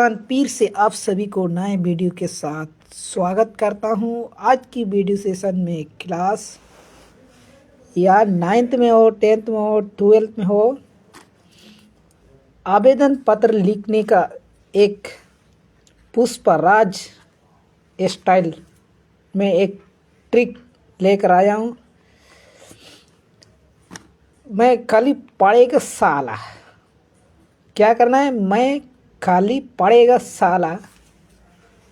पीर से आप सभी को नए वीडियो के साथ स्वागत करता हूं। आज की वीडियो सेशन में क्लास या 9th में हो, 10th में हो, 12th में हो, आवेदन पत्र लिखने का एक पुष्पराज स्टाइल में एक ट्रिक लेकर आया हूं। मैं खाली पढ़ेगा साला, क्या करना है, मैं खाली पढ़ेगा साला।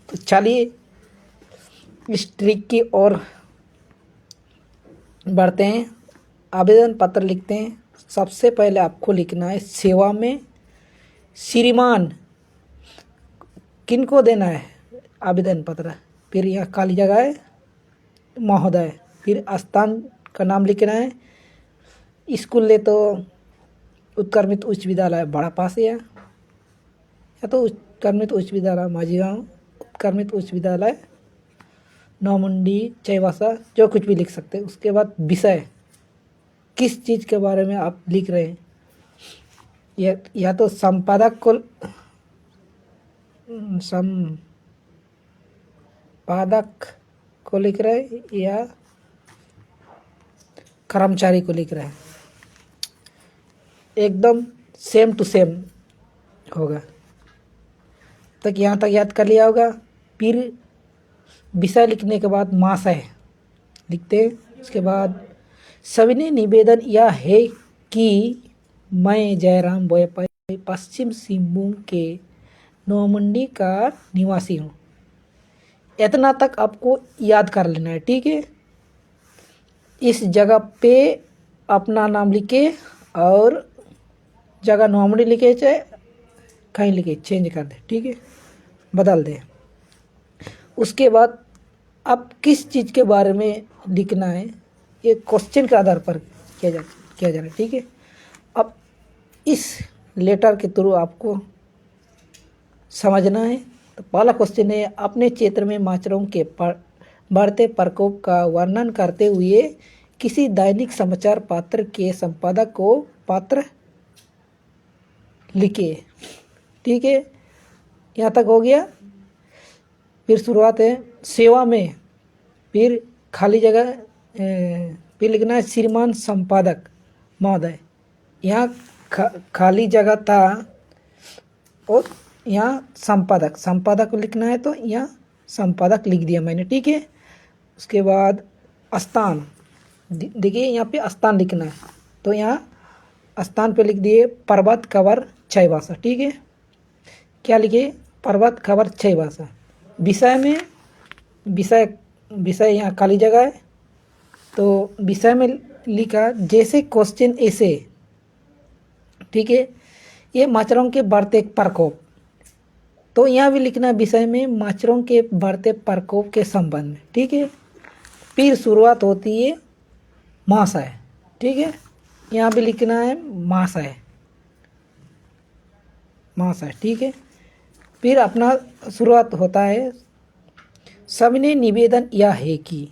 तो चलिए इस ट्रिक की ओर बढ़ते हैं। आवेदन पत्र लिखते हैं। सबसे पहले आपको लिखना है सेवा में श्रीमान, किनको देना है आवेदन पत्र। फिर यहाँ खाली जगह है महोदय, फिर स्थान का नाम लिखना है। स्कूल ले तो उत्क्रमित उच्च विद्यालय बड़ा पास है, या तो उत्क्रमित उच्च विद्यालय माझीगांव, उत्क्रमित उच्च विद्यालय नौमुंडी, चाईबासा, जो कुछ भी लिख सकते हैं। उसके बाद विषय, किस चीज़ के बारे में आप लिख रहे हैं, या तो संपादक को लिख रहे हैं या कर्मचारी को लिख रहे हैं। एकदम सेम टू सेम होगा। तक यहाँ तक याद कर लिया होगा। फिर विषय लिखने के बाद महाशय लिखते हैं। उसके बाद सविनय निवेदन यह है कि मैं जयराम बोयपाई पश्चिम सिंहभूम के नौमुंडी का निवासी हूँ। इतना तक आपको याद कर लेना है, ठीक है। इस जगह पे अपना नाम लिखे और जगह नौमुंडी लिखे, चाहे कहीं लिखे, चेंज कर दे, ठीक है, बदल दे। उसके बाद अब किस चीज़ के बारे में लिखना है, ये क्वेश्चन के आधार पर किया जा रहा है, ठीक है। अब इस लेटर के थ्रू आपको समझना है। तो पहला क्वेश्चन है, अपने क्षेत्र में माचरों के बढ़ते प्रकोप का वर्णन करते हुए किसी दैनिक समाचार पत्र के संपादक को पत्र लिखे, ठीक है। यहाँ तक हो गया। फिर शुरुआत है सेवा में, फिर खाली जगह फिर लिखना है श्रीमान संपादक महोदय। यहाँ खाली जगह था और यहाँ संपादक को लिखना है, तो यहाँ संपादक लिख दिया मैंने, ठीक है। उसके बाद स्थान, देखिए यहाँ पे स्थान लिखना है, तो यहाँ स्थान पे लिख दिए पर्वत कंवर चाईबासा, ठीक है। क्या लिखे, पर्वत कंवर चाईबासा। विषय में विषय यहाँ खाली जगह है, तो विषय में लिखा जैसे क्वेश्चन ऐसे, ठीक है। ये माचरों के बढ़ते प्रकोप, तो यहाँ भी लिखना विषय में माचरों के बढ़ते प्रकोप के संबंध में, ठीक है। फिर शुरुआत होती है महाशय, ठीक है। यहाँ भी लिखना है महाशय, ठीक है। फिर अपना शुरुआत होता है सविनय निवेदन यह है कि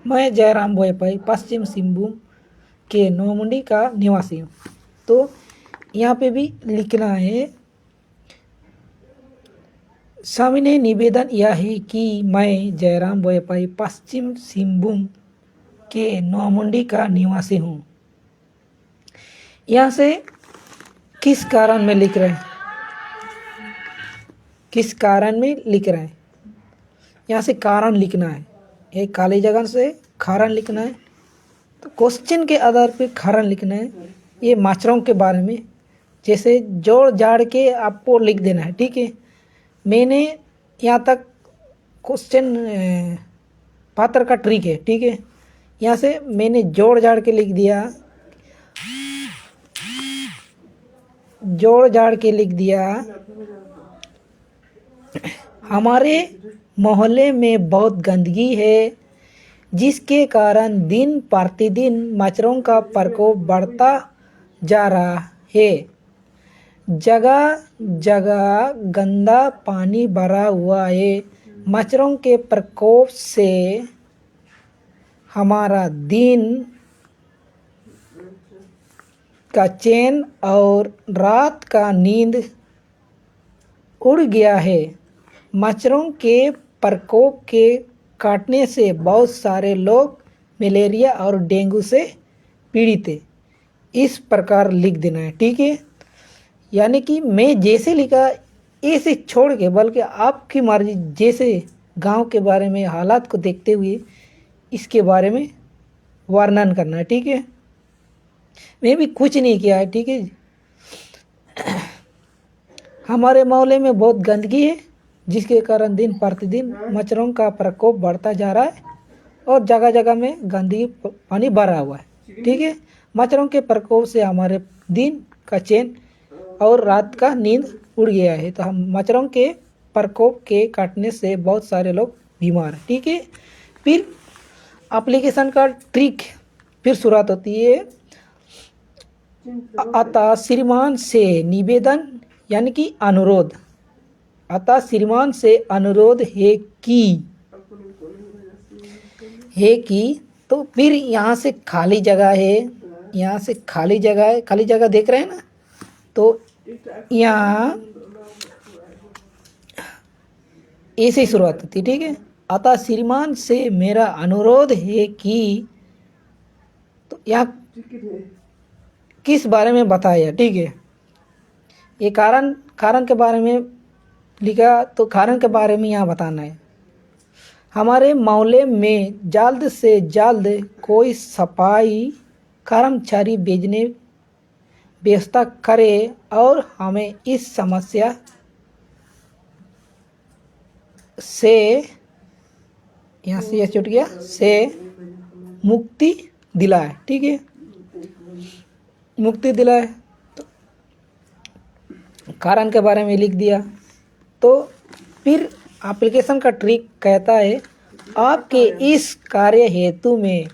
मैं जयराम बोयपाई पश्चिम सिंहभूम के नौमुंडी का निवासी हूँ। तो यहाँ पे भी लिखना है सविनय निवेदन यह है कि मैं जयराम बोयपाई पश्चिम सिंहभूम के नौमुंडी का निवासी हूँ। यहाँ से किस कारण में लिख रहे हैं, किस कारण में लिख रहे हैं, यहाँ से कारण लिखना है। एक खाली जगह से कारण लिखना है, तो क्वेश्चन के आधार पे कारण लिखना है। ये माचरों के बारे में जैसे जोड़ जाड़ के आपको लिख देना है, ठीक है। मैंने यहाँ तक क्वेश्चन पात्र का ट्रिक है, ठीक है। यहाँ से मैंने जोड़ जाड़ के लिख दिया, हमारे मोहल्ले में बहुत गंदगी है, जिसके कारण दिन प्रतिदिन मच्छरों का प्रकोप बढ़ता जा रहा है। जगह जगह गंदा पानी भरा हुआ है। मच्छरों के प्रकोप से हमारा दिन का चैन और रात का नींद उड़ गया है। मच्छरों के प्रकोप के काटने से बहुत सारे लोग मलेरिया और डेंगू से पीड़ित है। इस प्रकार लिख देना है, ठीक है। यानी कि मैं जैसे लिखा ऐसे छोड़ के, बल्कि आपकी मर्जी, जैसे गांव के बारे में हालात को देखते हुए इसके बारे में वर्णन करना है, ठीक है। मैं भी कुछ नहीं किया है, ठीक है। हमारे मोहल्ले में बहुत गंदगी है, जिसके कारण दिन प्रतिदिन मच्छरों का प्रकोप बढ़ता जा रहा है और जगह जगह में गंदगी पानी भरा हुआ है, ठीक है। मच्छरों के प्रकोप से हमारे दिन का चैन और रात का नींद उड़ गया है। तो हम मच्छरों के प्रकोप के काटने से बहुत सारे लोग बीमार हैं, ठीक है। फिर एप्लीकेशन का ट्रिक फिर शुरुआत होती है। अतः श्रीमान से निवेदन यानी कि अनुरोध। अतः श्रीमान से अनुरोध है कि तो फिर यहाँ से खाली जगह है, यहाँ से खाली जगह है, खाली जगह देख रहे हैं ना। तो यहाँ ऐसे ही शुरुआत होती है, ठीक है। अतः श्रीमान से मेरा अनुरोध है कि, तो यहाँ किस बारे में बताया, ठीक है। ये कारण के बारे में लिखा, तो कारण के बारे में यहाँ बताना है। हमारे मोहल्ले में जल्द से जल्द कोई सफाई कर्मचारी भेजने व्यवस्था करे और हमें इस समस्या से, यहाँ से यह छूट गया, से मुक्ति दिलाए, ठीक है। मुक्ति दिलाए, तो कारण के बारे में लिख दिया। तो फिर एप्लीकेशन का ट्रिक कहता है, आपके इस कार्य हेतु में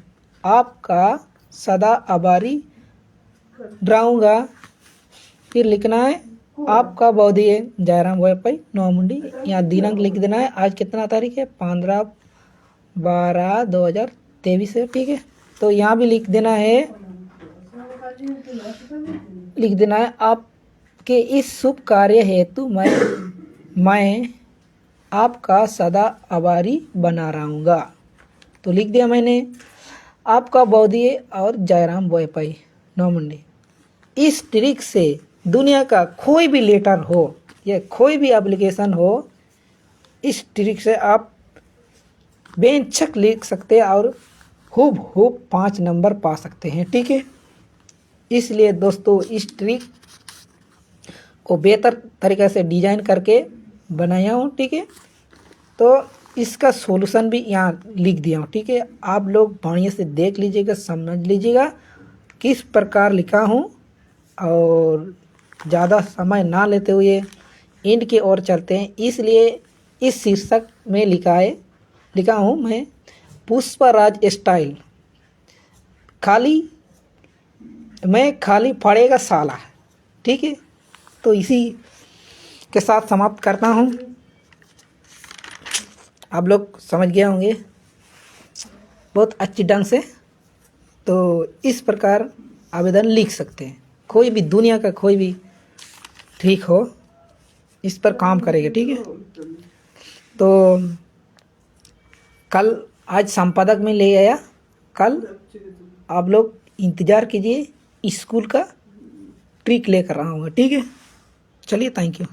आपका सदा आभारी रहूँगा। फिर लिखना है आपका बौद्धि है जयराम भोयपाई नौमुंडी। यहाँ दिनांक लिख देना है, आज कितना तारीख है, 15/12/2023 है, ठीक है। तो यहाँ भी लिख देना है आपके इस शुभ कार्य हेतु मैं आपका सदा आभारी बना रहूँगा। तो लिख दिया मैंने, आपका बौद्धि और जयराम भोयपाई नौमुंडी। इस ट्रिक से दुनिया का कोई भी लेटर हो या कोई भी एप्लीकेशन हो, इस ट्रिक से आप बेशक लिख सकते हैं और खूब 5 नंबर पा सकते हैं, ठीक है। इसलिए दोस्तों इस ट्रिक को बेहतर तरीक़े से डिजाइन करके बनाया हूँ, ठीक है। तो इसका सॉल्यूशन भी यहाँ लिख दिया हूँ, ठीक है। आप लोग बढ़िया से देख लीजिएगा, समझ लीजिएगा किस प्रकार लिखा हूँ। और ज़्यादा समय ना लेते हुए एंड की ओर चलते हैं। इसलिए इस शीर्षक में लिखा हूँ मैं, पुष्पराज स्टाइल। खाली पड़ेगा साला, ठीक है। तो इसी के साथ समाप्त करता हूँ। आप लोग समझ गए होंगे बहुत अच्छी ढंग से। तो इस प्रकार आवेदन लिख सकते हैं। कोई भी दुनिया का कोई भी ठीक हो, इस पर काम करेगा, ठीक है। तो आज संपादक में ले आया, कल आप लोग इंतज़ार कीजिए, स्कूल का ट्रिक लेकर आऊँगा, ठीक है। चलिए, थैंक यू।